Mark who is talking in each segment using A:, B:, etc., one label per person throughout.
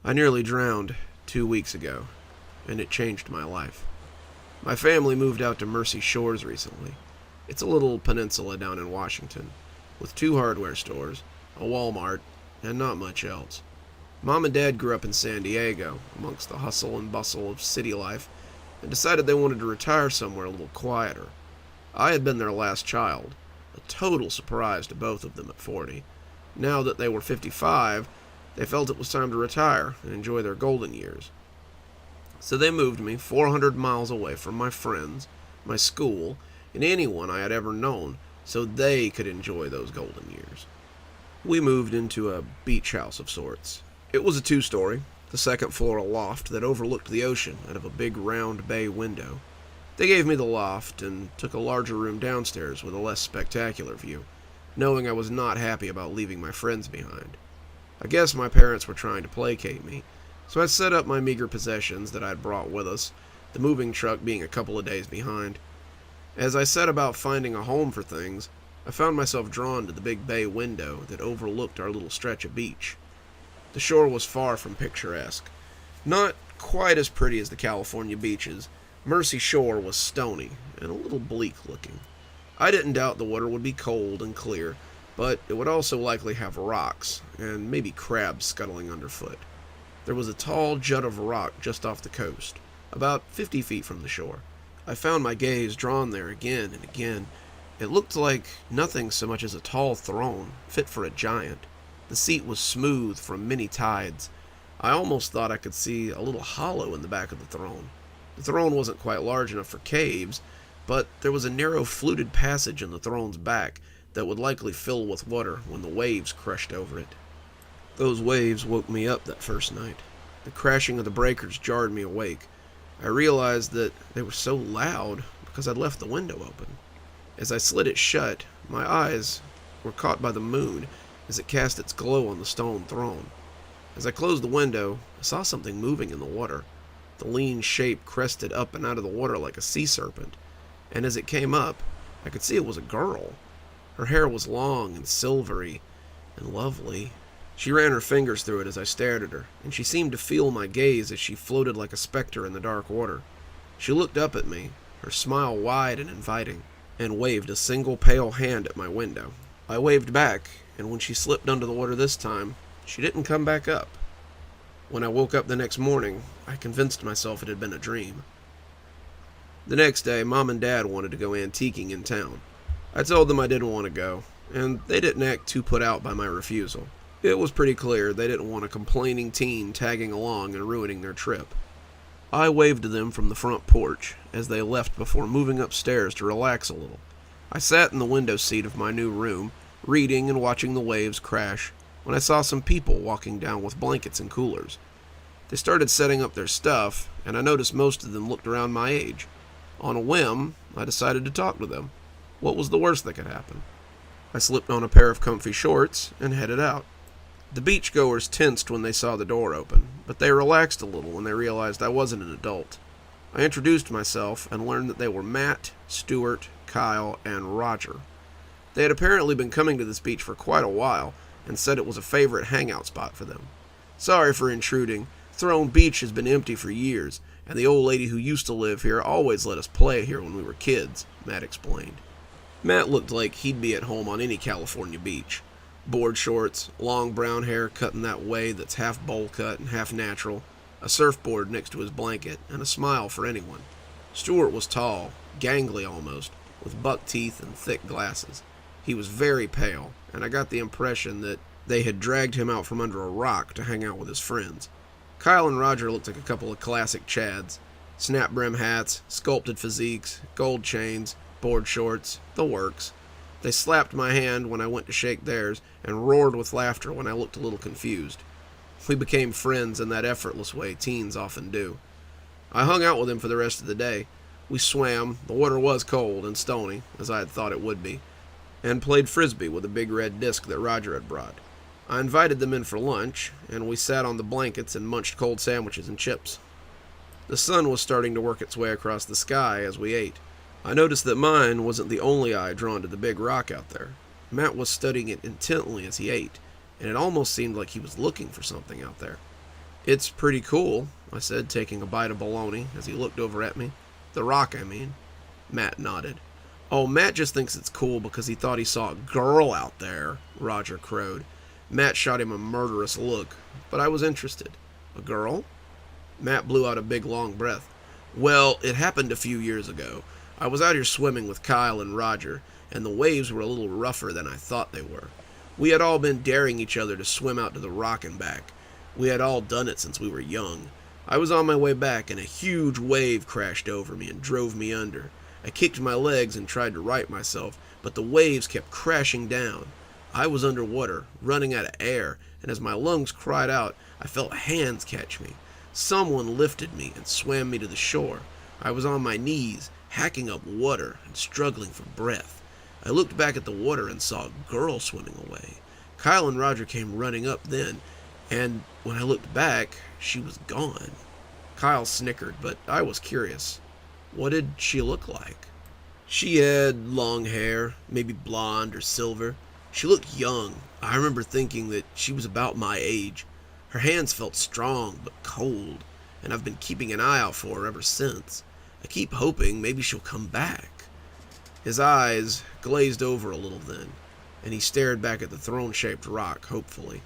A: I nearly drowned 2 weeks ago, and it changed my life. My family moved out to Mercy Shores recently. It's a little peninsula down in Washington, with 2 hardware stores, a Walmart, and not much else. Mom and Dad grew up in San Diego, amongst the hustle and bustle of city life, and decided they wanted to retire somewhere a little quieter. I had been their last child, a total surprise to both of them at 40. Now that they were 55, they felt it was time to retire and enjoy their golden years. So they moved me 400 miles away from my friends, my school, and anyone I had ever known so they could enjoy those golden years. We moved into a beach house of sorts. It was a 2-story, the second floor a loft that overlooked the ocean out of a big round bay window. They gave me the loft and took a larger room downstairs with a less spectacular view, knowing I was not happy about leaving my friends behind. I guess my parents were trying to placate me, so I set up my meager possessions that I'd brought with us, the moving truck being a couple of days behind. As I set about finding a home for things, I found myself drawn to the big bay window that overlooked our little stretch of beach. The shore was far from picturesque. Not quite as pretty as the California beaches, Mercy Shore was stony and a little bleak looking. I didn't doubt the water would be cold and clear, but it would also likely have rocks, and maybe crabs scuttling underfoot. There was a tall jut of rock just off the coast, about 50 feet from the shore. I found my gaze drawn there again and again. It looked like nothing so much as a tall throne, fit for a giant. The seat was smooth from many tides. I almost thought I could see a little hollow in the back of the throne. The throne wasn't quite large enough for caves, but there was a narrow fluted passage in the throne's back that would likely fill with water when the waves crashed over it. Those waves woke me up that first night. The crashing of the breakers jarred me awake. I realized that they were so loud because I'd left the window open. As I slid it shut, my eyes were caught by the moon as it cast its glow on the stone throne. As I closed the window, I saw something moving in the water. The lean shape crested up and out of the water like a sea serpent, and as it came up, I could see it was a girl. Her hair was long and silvery and lovely. She ran her fingers through it as I stared at her, and she seemed to feel my gaze as she floated like a specter in the dark water. She looked up at me, her smile wide and inviting, and waved a single pale hand at my window. I waved back, and when she slipped under the water this time, she didn't come back up. When I woke up the next morning, I convinced myself it had been a dream. The next day, Mom and Dad wanted to go antiquing in town. I told them I didn't want to go, and they didn't act too put out by my refusal. It was pretty clear they didn't want a complaining teen tagging along and ruining their trip. I waved to them from the front porch as they left before moving upstairs to relax a little. I sat in the window seat of my new room, reading and watching the waves crash, when I saw some people walking down with blankets and coolers. They started setting up their stuff, and I noticed most of them looked around my age. On a whim, I decided to talk to them. What was the worst that could happen? I slipped on a pair of comfy shorts and headed out. The beachgoers tensed when they saw the door open, but they relaxed a little when they realized I wasn't an adult. I introduced myself and learned that they were Matt, Stuart, Kyle, and Roger. They had apparently been coming to this beach for quite a while and said it was a favorite hangout spot for them. Sorry for intruding. Throne Beach has been empty for years, and the old lady who used to live here always let us play here when we were kids, Matt explained. Matt looked like he'd be at home on any California beach. Board shorts, long brown hair cut in that way that's half bowl cut and half natural, a surfboard next to his blanket, and a smile for anyone. Stuart was tall, gangly almost, with buck teeth and thick glasses. He was very pale, and I got the impression that they had dragged him out from under a rock to hang out with his friends. Kyle and Roger looked like a couple of classic Chads. Snap brim hats, sculpted physiques, gold chains, board shorts, the works. They slapped my hand when I went to shake theirs and roared with laughter when I looked a little confused. We became friends in that effortless way teens often do. I hung out with him for the rest of the day. We swam, the water was cold and stony, as I had thought it would be, and played frisbee with a big red disc that Roger had brought. I invited them in for lunch, and we sat on the blankets and munched cold sandwiches and chips. The sun was starting to work its way across the sky as we ate. I noticed that mine wasn't the only eye drawn to the big rock out there. Matt was studying it intently as he ate, and it almost seemed like he was looking for something out there. "It's pretty cool," I said, taking a bite of bologna as he looked over at me. "The rock, I mean." Matt nodded. "Oh, Matt just thinks it's cool because he thought he saw a girl out there," Roger crowed. Matt shot him a murderous look, but I was interested. "A girl?" Matt blew out a big long breath. "Well, it happened a few years ago. I was out here swimming with Kyle and Roger, and the waves were a little rougher than I thought they were. We had all been daring each other to swim out to the rock and back. We had all done it since we were young. I was on my way back, and a huge wave crashed over me and drove me under. I kicked my legs and tried to right myself, but the waves kept crashing down. I was underwater, running out of air, and as my lungs cried out, I felt hands catch me. Someone lifted me and swam me to the shore. I was on my knees, hacking up water and struggling for breath. I looked back at the water and saw a girl swimming away. Kyle and Roger came running up then, and when I looked back, she was gone." Kyle snickered, but I was curious. "What did she look like?" "She had long hair, maybe blonde or silver. She looked young. I remember thinking that she was about my age. Her hands felt strong but cold, and I've been keeping an eye out for her ever since. I keep hoping maybe she'll come back." His eyes glazed over a little then, and he stared back at the throne-shaped rock hopefully.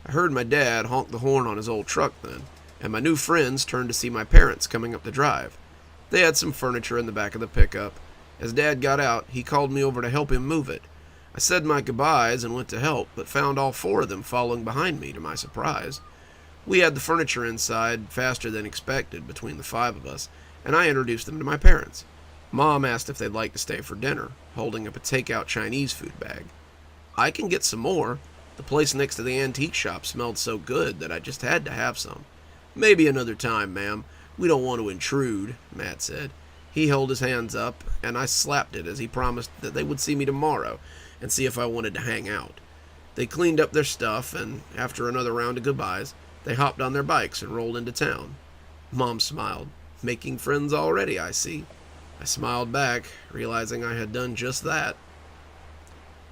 A: I heard my dad honk the horn on his old truck then, and my new friends turned to see my parents coming up the drive. They had some furniture in the back of the pickup. As Dad got out, he called me over to help him move it. I said my goodbyes and went to help, but found all four of them following behind me to my surprise. We had the furniture inside faster than expected between the five of us, and I introduced them to my parents. Mom asked if they'd like to stay for dinner, holding up a takeout Chinese food bag. "I can get some more. The place next to the antique shop smelled so good that I just had to have some." "Maybe another time, ma'am. We don't want to intrude," Matt said. He held his hands up, and I slapped it as he promised that they would see me tomorrow and see if I wanted to hang out. They cleaned up their stuff, and after another round of goodbyes, they hopped on their bikes and rolled into town. Mom smiled. "Making friends already, I see." I smiled back, realizing I had done just that.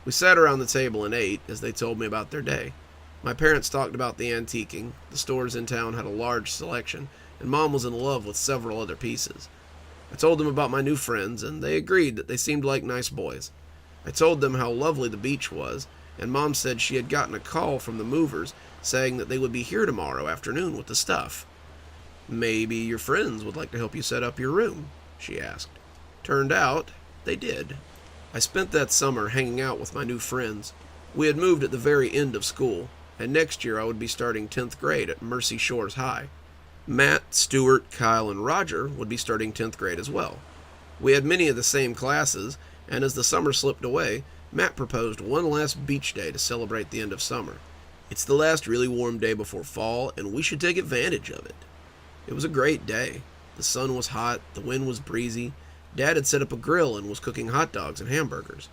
A: We sat around the table and ate as they told me about their day. My parents talked about the antiquing. The stores in town had a large selection, and Mom was in love with several other pieces. I told them about my new friends, and they agreed that they seemed like nice boys. I told them how lovely the beach was, and Mom said she had gotten a call from the movers saying that they would be here tomorrow afternoon with the stuff. "Maybe your friends would like to help you set up your room?" she asked. Turned out, they did. I spent that summer hanging out with my new friends. We had moved at the very end of school, and next year I would be starting 10th grade at Mercy Shores High. Matt, Stuart, Kyle, and Roger would be starting 10th grade as well. We had many of the same classes, and as the summer slipped away, Matt proposed one last beach day to celebrate the end of summer. "It's the last really warm day before fall, and we should take advantage of it." It was a great day. The sun was hot, the wind was breezy. Dad had set up a grill and was cooking hot dogs and hamburgers.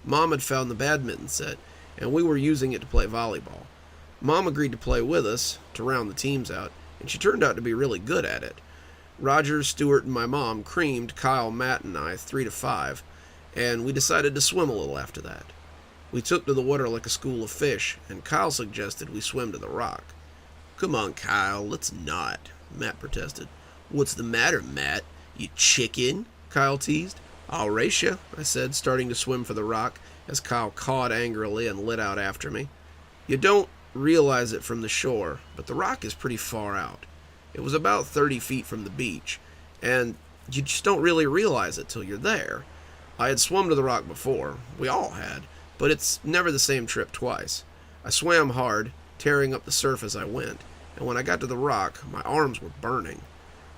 A: Mom had found the badminton set, and we were using it to play volleyball. Mom agreed to play with us, to round the teams out, and she turned out to be really good at it. Roger, Stuart, and my mom creamed Kyle, Matt, and I 3-5, and we decided to swim a little after that. We took to the water like a school of fish, and Kyle suggested we swim to the rock. "Come on, Kyle, let's not," Matt protested. "What's the matter, Matt? You chicken?" Kyle teased. "I'll race you," I said, starting to swim for the rock, as Kyle cawed angrily and lit out after me. You don't realize it from the shore, but the rock is pretty far out. It was about 30 feet from the beach, and you just don't really realize it till you're there. I had swum to the rock before, we all had, but it's never the same trip twice. I swam hard, tearing up the surf as I went, and when I got to the rock, my arms were burning.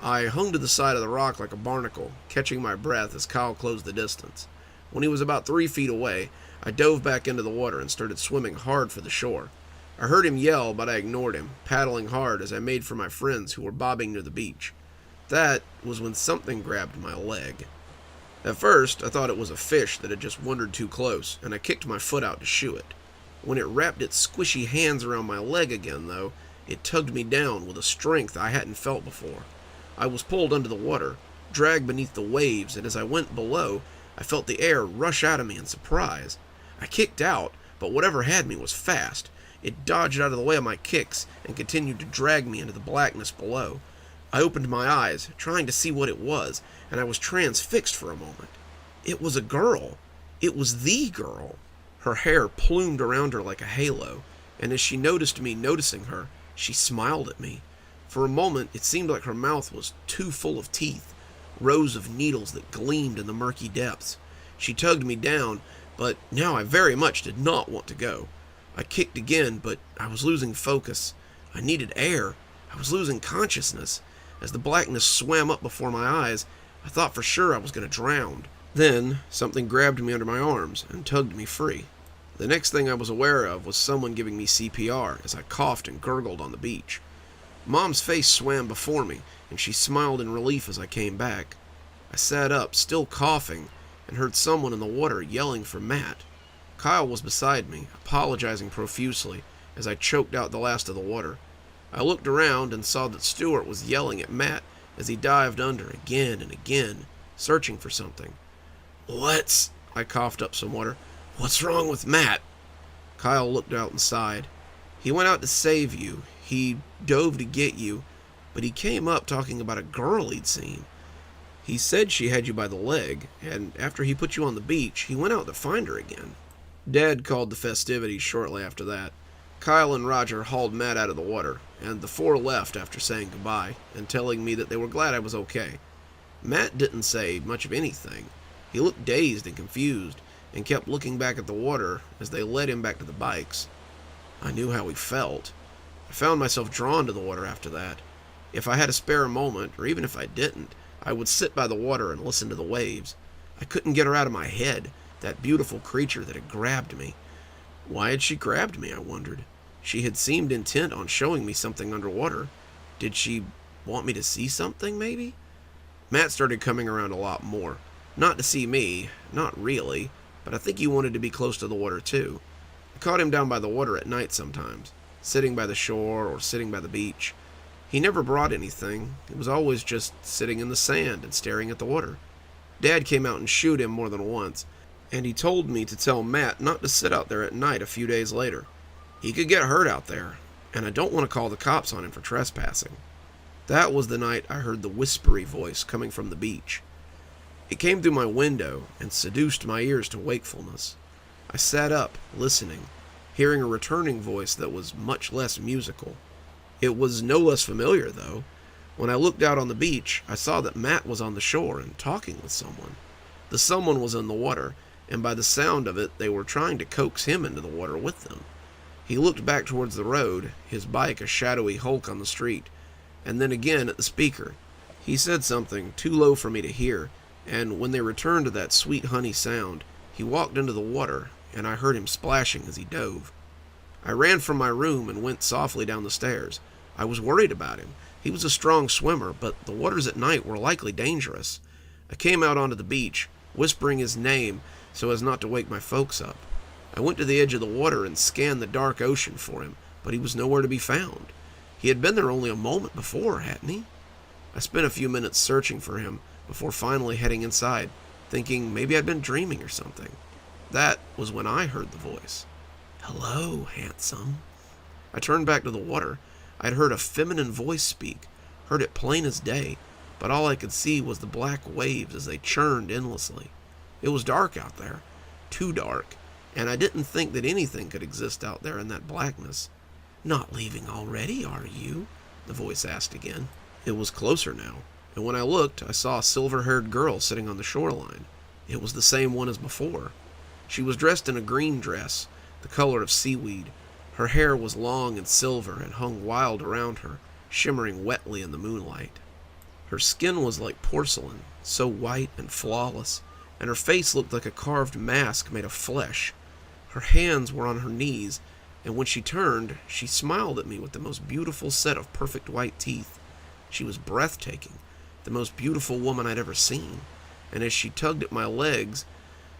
A: I hung to the side of the rock like a barnacle, catching my breath as Kyle closed the distance. When he was about 3 feet away, I dove back into the water and started swimming hard for the shore. I heard him yell, but I ignored him, paddling hard as I made for my friends who were bobbing near the beach. That was when something grabbed my leg. At first, I thought it was a fish that had just wandered too close, and I kicked my foot out to shoo it. When it wrapped its squishy hands around my leg again, though, it tugged me down with a strength I hadn't felt before. I was pulled under the water, dragged beneath the waves, and as I went below, I felt the air rush out of me in surprise. I kicked out, but whatever had me was fast. It dodged out of the way of my kicks and continued to drag me into the blackness below. I opened my eyes, trying to see what it was, and I was transfixed for a moment. It was a girl. It was the girl. Her hair plumed around her like a halo, and as she noticed me noticing her, she smiled at me. For a moment, it seemed like her mouth was too full of teeth, rows of needles that gleamed in the murky depths. She tugged me down, but now I very much did not want to go. I kicked again, but I was losing focus. I needed air. I was losing consciousness. As the blackness swam up before my eyes, I thought for sure I was going to drown. Then, something grabbed me under my arms and tugged me free. The next thing I was aware of was someone giving me CPR as I coughed and gurgled on the beach. Mom's face swam before me, and she smiled in relief as I came back. I sat up, still coughing, and heard someone in the water yelling for Matt. Kyle was beside me, apologizing profusely as I choked out the last of the water. I looked around and saw that Stuart was yelling at Matt as he dived under again and again, searching for something. I coughed up some water. What's wrong with Matt? Kyle looked out and sighed. He went out to save you. He dove to get you, but he came up talking about a girl he'd seen. He said she had you by the leg, and after he put you on the beach, he went out to find her again. Dad called the festivities shortly after that. Kyle and Roger hauled Matt out of the water, and the four left after saying goodbye and telling me that they were glad I was okay. Matt didn't say much of anything. He looked dazed and confused, and kept looking back at the water as they led him back to the bikes. I knew how he felt. I found myself drawn to the water after that. If I had a spare moment, or even if I didn't, I would sit by the water and listen to the waves. I couldn't get her out of my head, that beautiful creature that had grabbed me. Why had she grabbed me, I wondered. She had seemed intent on showing me something underwater. Did she want me to see something, maybe? Matt started coming around a lot more. Not to see me, not really, but I think he wanted to be close to the water too. I caught him down by the water at night sometimes, sitting by the shore or sitting by the beach. He never brought anything. It was always just sitting in the sand and staring at the water. Dad came out and shooed him more than once, and he told me to tell Matt not to sit out there at night a few days later. He could get hurt out there, and I don't want to call the cops on him for trespassing. That was the night I heard the whispery voice coming from the beach. It came through my window and seduced my ears to wakefulness. I sat up, listening, hearing a returning voice that was much less musical. It was no less familiar, though. When I looked out on the beach, I saw that Matt was on the shore and talking with someone. The someone was in the water, and by the sound of it, they were trying to coax him into the water with them. He looked back towards the road, his bike a shadowy hulk on the street, and then again at the speaker. He said something too low for me to hear, and when they returned to that sweet honey sound, he walked into the water, and I heard him splashing as he dove. I ran from my room and went softly down the stairs. I was worried about him. He was a strong swimmer, but the waters at night were likely dangerous. I came out onto the beach, whispering his name so as not to wake my folks up. I went to the edge of the water and scanned the dark ocean for him, but he was nowhere to be found. He had been there only a moment before, hadn't he? I spent a few minutes searching for him before finally heading inside, thinking maybe I'd been dreaming or something. That was when I heard the voice. "Hello, handsome." I turned back to the water. I'd heard a feminine voice speak, heard it plain as day, but all I could see was the black waves as they churned endlessly. It was dark out there, too dark, and I didn't think that anything could exist out there in that blackness. "Not leaving already, are you?" the voice asked again. It was closer now, and when I looked, I saw a silver-haired girl sitting on the shoreline. It was the same one as before. She was dressed in a green dress, the color of seaweed. Her hair was long and silver and hung wild around her, shimmering wetly in the moonlight. Her skin was like porcelain, so white and flawless, and her face looked like a carved mask made of flesh. Her hands were on her knees, and when she turned, she smiled at me with the most beautiful set of perfect white teeth. She was breathtaking, the most beautiful woman I'd ever seen, and as she tugged at my legs,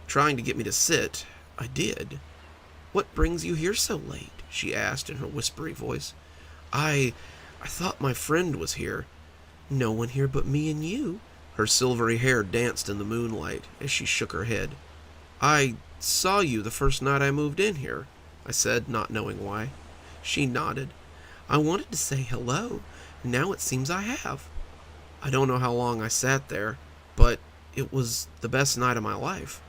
A: trying to get me to sit, I did. "What brings you here so late?" she asked in her whispery voice. I thought my friend was here." "No one here but me and you." Her silvery hair danced in the moonlight as she shook her head. "I saw you the first night I moved in here," I said, not knowing why. She nodded. I wanted to say hello, and now it seems I have. I don't know how long I sat there, but it was the best night of my life.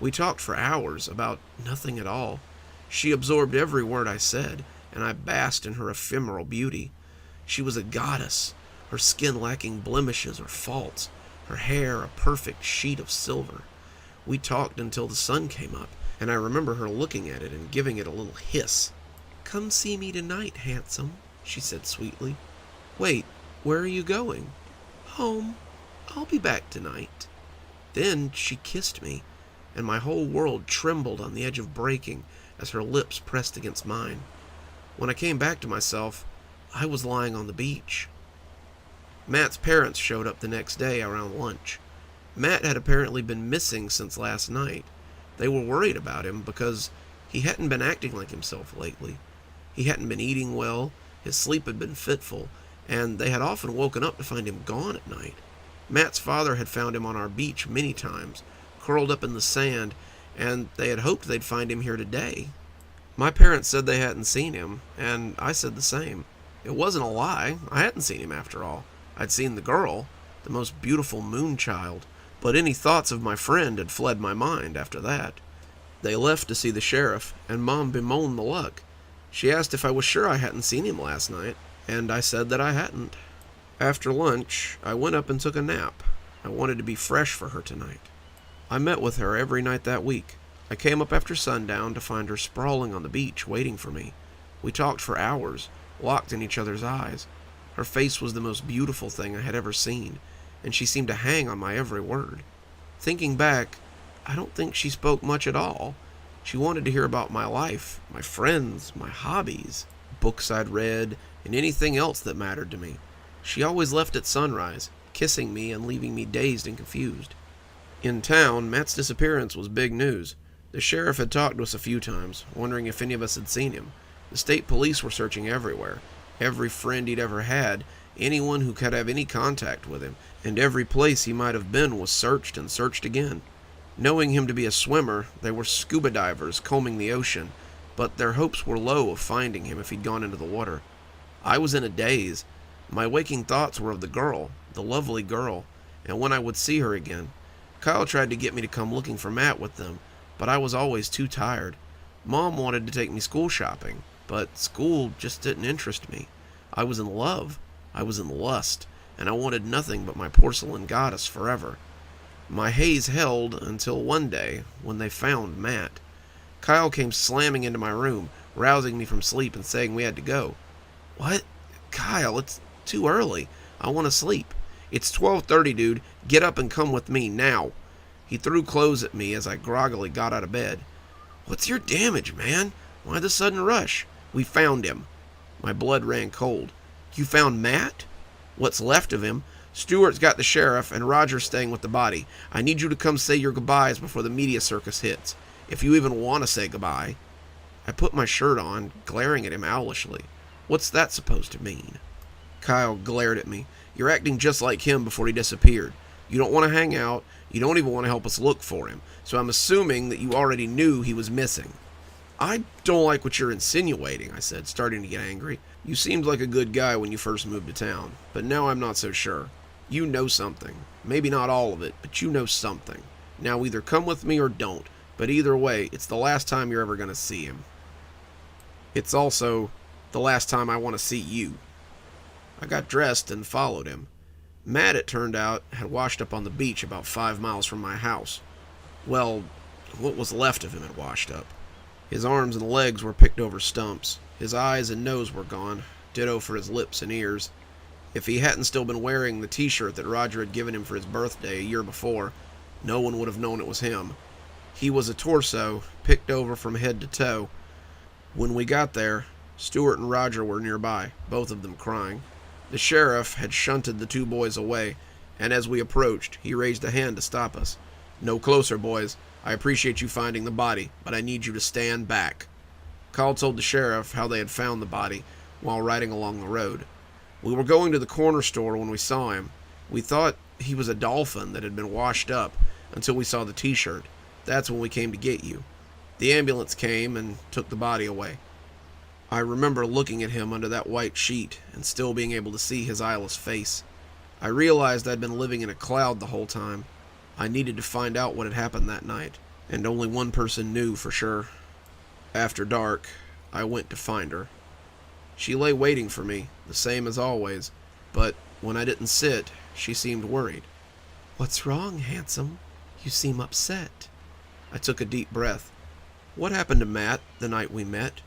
A: We talked for hours about nothing at all. She absorbed every word I said, and I basked in her ephemeral beauty. She was a goddess, her skin lacking blemishes or faults, her hair a perfect sheet of silver. We talked until the sun came up, and I remember her looking at it and giving it a little hiss. Come see me tonight, handsome, she said sweetly. Wait, where are you going? Home. I'll be back tonight. Then she kissed me, and my whole world trembled on the edge of breaking as her lips pressed against mine. When I came back to myself, I was lying on the beach. Matt's parents showed up the next day around lunch. Matt had apparently been missing since last night. They were worried about him because he hadn't been acting like himself lately. He hadn't been eating well, his sleep had been fitful, and they had often woken up to find him gone at night. Matt's father had found him on our beach many times, curled up in the sand, and they had hoped they'd find him here today. My parents said they hadn't seen him, and I said the same. It wasn't a lie. I hadn't seen him after all. I'd seen the girl, the most beautiful moon child, but any thoughts of my friend had fled my mind after that. They left to see the sheriff, and Mom bemoaned the luck. She asked if I was sure I hadn't seen him last night, and I said that I hadn't. After lunch, I went up and took a nap. I wanted to be fresh for her tonight. I met with her every night that week. I came up after sundown to find her sprawling on the beach waiting for me. We talked for hours, locked in each other's eyes. Her face was the most beautiful thing I had ever seen, and she seemed to hang on my every word. Thinking back, I don't think she spoke much at all. She wanted to hear about my life, my friends, my hobbies, books I'd read, and anything else that mattered to me. She always left at sunrise, kissing me and leaving me dazed and confused. In town, Matt's disappearance was big news. The sheriff had talked to us a few times, wondering if any of us had seen him. The state police were searching everywhere. Every friend he'd ever had, anyone who could have any contact with him, and every place he might have been was searched and searched again. Knowing him to be a swimmer, they were scuba divers combing the ocean, but their hopes were low of finding him if he'd gone into the water. I was in a daze. My waking thoughts were of the girl, the lovely girl, and when I would see her again. Kyle tried to get me to come looking for Matt with them, but I was always too tired. Mom wanted to take me school shopping, but school just didn't interest me. I was in love, I was in lust, and I wanted nothing but my porcelain goddess forever. My haze held until one day, when they found Matt. Kyle came slamming into my room, rousing me from sleep and saying we had to go. What? Kyle, it's too early. I want to sleep. It's 12:30, dude. Get up and come with me, now. He threw clothes at me as I groggily got out of bed. What's your damage, man? Why the sudden rush? We found him. My blood ran cold. You found Matt? What's left of him? Stewart's got the sheriff, and Roger's staying with the body. I need you to come say your goodbyes before the media circus hits. If you even want to say goodbye. I put my shirt on, glaring at him owlishly. What's that supposed to mean? Kyle glared at me. You're acting just like him before he disappeared. You don't want to hang out. You don't even want to help us look for him. So I'm assuming that you already knew he was missing. I don't like what you're insinuating, I said, starting to get angry. You seemed like a good guy when you first moved to town, but now I'm not so sure. You know something. Maybe not all of it, but you know something. Now either come with me or don't, but either way, it's the last time you're ever going to see him. It's also the last time I want to see you. I got dressed and followed him. Matt, it turned out, had washed up on the beach about 5 miles from my house. Well, what was left of him had washed up. His arms and legs were picked over stumps. His eyes and nose were gone, ditto for his lips and ears. If he hadn't still been wearing the t-shirt that Roger had given him for his birthday a year before, no one would have known it was him. He was a torso, picked over from head to toe. When we got there, Stewart and Roger were nearby, both of them crying. The sheriff had shunted the two boys away, and as we approached, he raised a hand to stop us. No closer, boys. I appreciate you finding the body, but I need you to stand back. Kyle told the sheriff how they had found the body while riding along the road. We were going to the corner store when we saw him. We thought he was a dolphin that had been washed up until we saw the t-shirt. That's when we came to get you. The ambulance came and took the body away. I remember looking at him under that white sheet and still being able to see his eyeless face. I realized I'd been living in a cloud the whole time. I needed to find out what had happened that night, and only one person knew for sure. After dark, I went to find her. She lay waiting for me, the same as always, but when I didn't sit, she seemed worried. "What's wrong, handsome? You seem upset." I took a deep breath. "What happened to Matt the night we met?"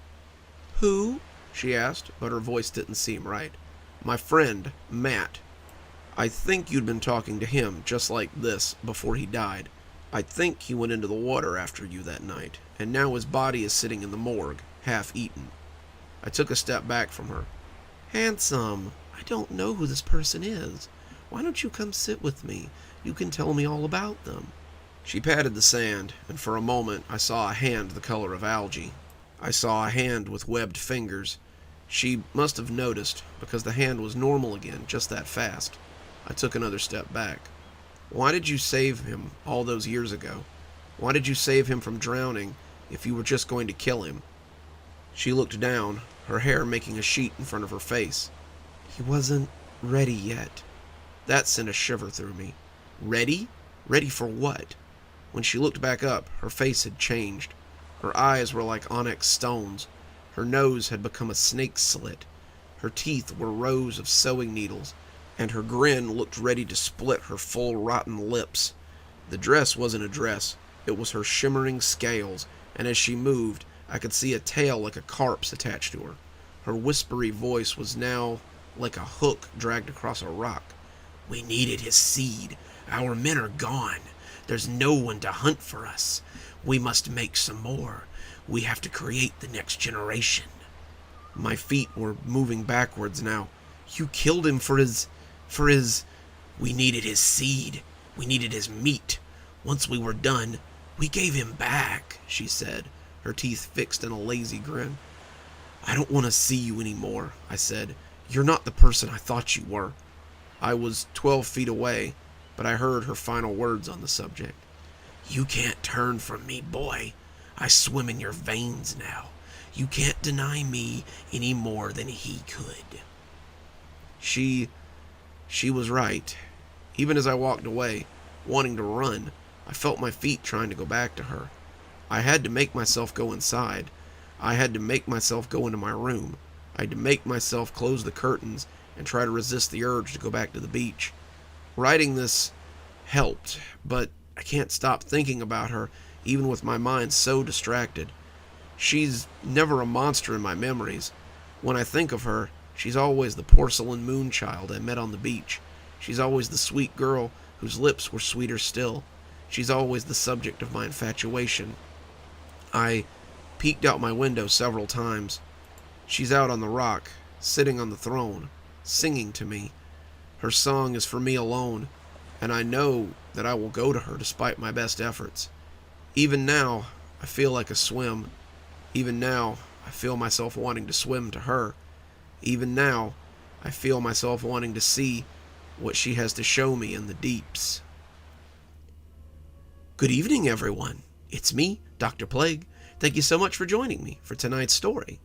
A: "Who?" she asked, but her voice didn't seem right. "My friend, Matt. I think you'd been talking to him just like this before he died. I think he went into the water after you that night, and now his body is sitting in the morgue, half-eaten." I took a step back from her. "Handsome, I don't know who this person is. Why don't you come sit with me? You can tell me all about them." She patted the sand, and for a moment I saw a hand the color of algae. I saw a hand with webbed fingers. She must have noticed, because the hand was normal again just that fast. I took another step back. "Why did you save him all those years ago? Why did you save him from drowning if you were just going to kill him?" She looked down, her hair making a sheet in front of her face. "He wasn't ready yet." That sent a shiver through me. Ready? Ready for what? When she looked back up, her face had changed. Her eyes were like onyx stones. Her nose had become a snake's slit. Her teeth were rows of sewing needles, and her grin looked ready to split her full rotten lips. The dress wasn't a dress. It was her shimmering scales, and as she moved, I could see a tail like a carp's attached to her. Her whispery voice was now like a hook dragged across a rock. "We needed his seed. Our men are gone. There's no one to hunt for us. We must make some more. We have to create the next generation." My feet were moving backwards now. "You killed him for his... We needed his seed. We needed his meat. Once we were done, we gave him back," she said, her teeth fixed in a lazy grin. "I don't want to see you anymore," I said. "You're not the person I thought you were." I was 12 feet away, but I heard her final words on the subject. "You can't turn from me, boy. I swim in your veins now. You can't deny me any more than he could." She was right. Even as I walked away, wanting to run, I felt my feet trying to go back to her. I had to make myself go inside. I had to make myself go into my room. I had to make myself close the curtains and try to resist the urge to go back to the beach. Writing this helped, but I can't stop thinking about her, even with my mind so distracted. She's never a monster in my memories. When I think of her, she's always the porcelain moonchild I met on the beach. She's always the sweet girl whose lips were sweeter still. She's always the subject of my infatuation. I peeked out my window several times. She's out on the rock, sitting on the throne, singing to me. Her song is for me alone, and I know that I will go to her despite my best efforts. Even now, I feel like a swim. Even now, I feel myself wanting to swim to her. Even now, I feel myself wanting to see what she has to show me in the deeps. Good evening, everyone. It's me, Dr. Plague. Thank you so much for joining me for tonight's story.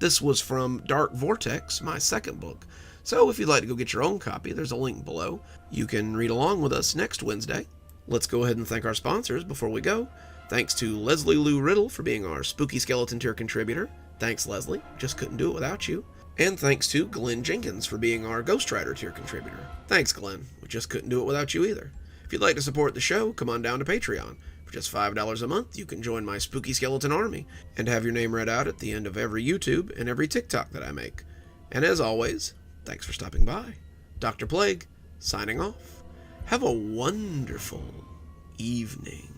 A: This was from Dark Vortex, my second book. So if you'd like to go get your own copy, there's a link below. You can read along with us next Wednesday. Let's go ahead and thank our sponsors before we go. Thanks to Leslie Lou Riddle for being our Spooky Skeleton tier contributor. Thanks, Leslie. Just couldn't do it without you. And thanks to Glenn Jenkins for being our Ghost Rider tier contributor. Thanks, Glenn. We just couldn't do it without you either. If you'd like to support the show, come on down to Patreon. For just $5 a month, you can join my Spooky Skeleton army and have your name read out at the end of every YouTube and every TikTok that I make. And as always, thanks for stopping by. Dr. Plague, signing off. Have a wonderful evening.